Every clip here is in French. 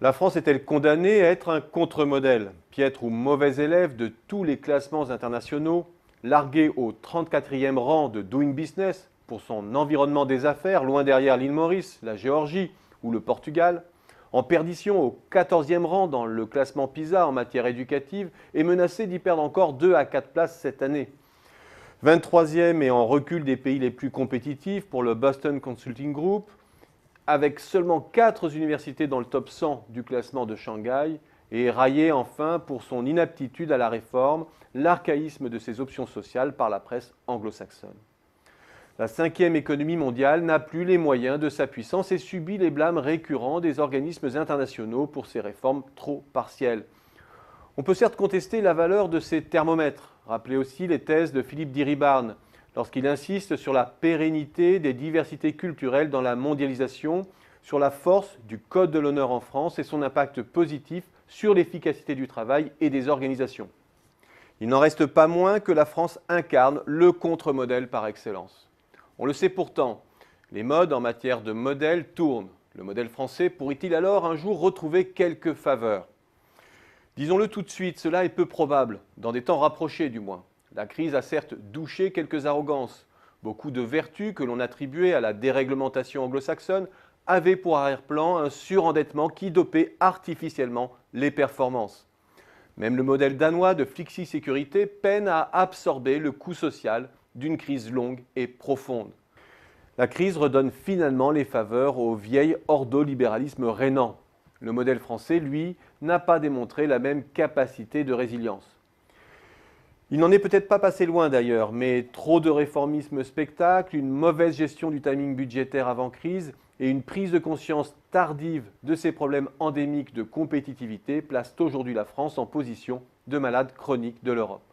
La France est-elle condamnée à être un contre-modèle, piètre ou mauvais élève de tous les classements internationaux, largué au 34e rang de Doing Business pour son environnement des affaires, loin derrière l'île Maurice, la Géorgie ou le Portugal, en perdition au 14e rang dans le classement PISA en matière éducative et menacé d'y perdre encore 2 à 4 places cette année. 23e et en recul des pays les plus compétitifs pour le Boston Consulting Group, avec seulement 4 universités dans le top 100 du classement de Shanghai, et raillé enfin pour son inaptitude à la réforme, l'archaïsme de ses options sociales par la presse anglo-saxonne. La 5e économie mondiale n'a plus les moyens de sa puissance et subit les blâmes récurrents des organismes internationaux pour ses réformes trop partielles. On peut certes contester la valeur de ces thermomètres, rappeler aussi les thèses de Philippe Diribarne, lorsqu'il insiste sur la pérennité des diversités culturelles dans la mondialisation, sur la force du Code de l'honneur en France et son impact positif sur l'efficacité du travail et des organisations. Il n'en reste pas moins que la France incarne le contre-modèle par excellence. On le sait pourtant, les modes en matière de modèle tournent. Le modèle français pourrait-il alors un jour retrouver quelques faveurs ? Disons-le tout de suite, cela est peu probable, dans des temps rapprochés du moins. La crise a certes douché quelques arrogances. Beaucoup de vertus que l'on attribuait à la déréglementation anglo-saxonne avaient pour arrière-plan un surendettement qui dopait artificiellement les performances. Même le modèle danois de flexi-sécurité peine à absorber le coût social d'une crise longue et profonde. La crise redonne finalement les faveurs au vieil ordolibéralisme rénant. Le modèle français, lui, n'a pas démontré la même capacité de résilience. Il n'en est peut-être pas passé loin d'ailleurs, mais trop de réformisme spectacle, une mauvaise gestion du timing budgétaire avant crise et une prise de conscience tardive de ces problèmes endémiques de compétitivité placent aujourd'hui la France en position de malade chronique de l'Europe.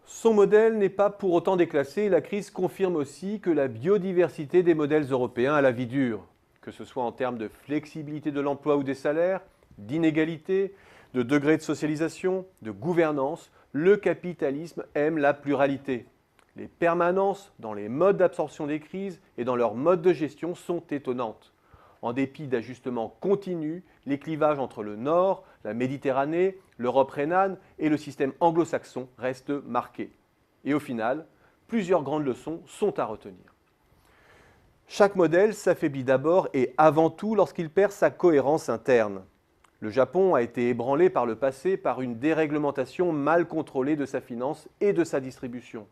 Son modèle n'est pas pour autant déclassé et la crise confirme aussi que la biodiversité des modèles européens a la vie dure, que ce soit en termes de flexibilité de l'emploi ou des salaires, d'inégalité, de degré de socialisation, de gouvernance. Le capitalisme aime la pluralité. Les permanences dans les modes d'absorption des crises et dans leurs modes de gestion sont étonnantes. En dépit d'ajustements continus, les clivages entre le Nord, la Méditerranée, l'Europe rhénane et le système anglo-saxon restent marqués. Et au final, plusieurs grandes leçons sont à retenir. Chaque modèle s'affaiblit d'abord et avant tout lorsqu'il perd sa cohérence interne. Le Japon a été ébranlé par le passé par une déréglementation mal contrôlée de sa finance et de sa distribution.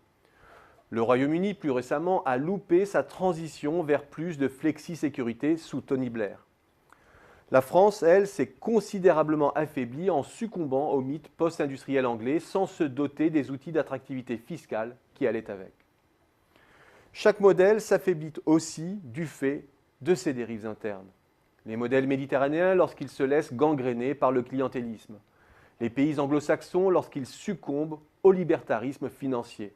Le Royaume-Uni, plus récemment, a loupé sa transition vers plus de flexi-sécurité sous Tony Blair. La France, elle, s'est considérablement affaiblie en succombant au mythe post-industriel anglais sans se doter des outils d'attractivité fiscale qui allaient avec. Chaque modèle s'affaiblit aussi du fait de ses dérives internes. Les modèles méditerranéens lorsqu'ils se laissent gangréner par le clientélisme. Les pays anglo-saxons lorsqu'ils succombent au libertarisme financier.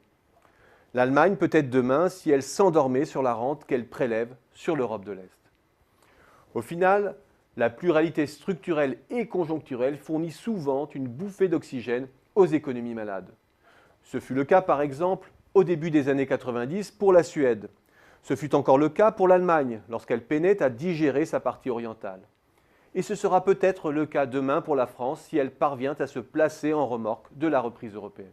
L'Allemagne peut-être demain si elle s'endormait sur la rente qu'elle prélève sur l'Europe de l'Est. Au final, la pluralité structurelle et conjoncturelle fournit souvent une bouffée d'oxygène aux économies malades. Ce fut le cas par exemple au début des années 90 pour la Suède. Ce fut encore le cas pour l'Allemagne, lorsqu'elle peinait à digérer sa partie orientale. Et ce sera peut-être le cas demain pour la France si elle parvient à se placer en remorque de la reprise européenne.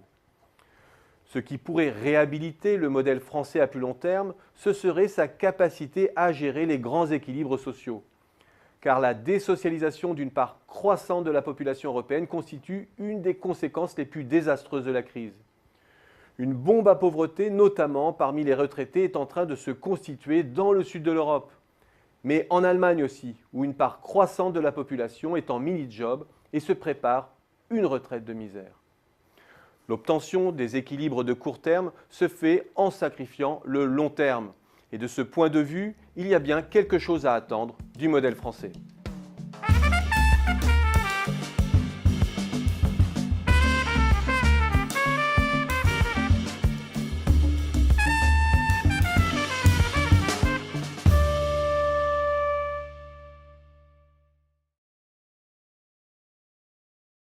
Ce qui pourrait réhabiliter le modèle français à plus long terme, ce serait sa capacité à gérer les grands équilibres sociaux. Car la désocialisation d'une part croissante de la population européenne constitue une des conséquences les plus désastreuses de la crise. Une bombe à pauvreté, notamment parmi les retraités, est en train de se constituer dans le sud de l'Europe. Mais en Allemagne aussi, où une part croissante de la population est en mini-job et se prépare une retraite de misère. L'obtention des équilibres de court terme se fait en sacrifiant le long terme. Et de ce point de vue, il y a bien quelque chose à attendre du modèle français.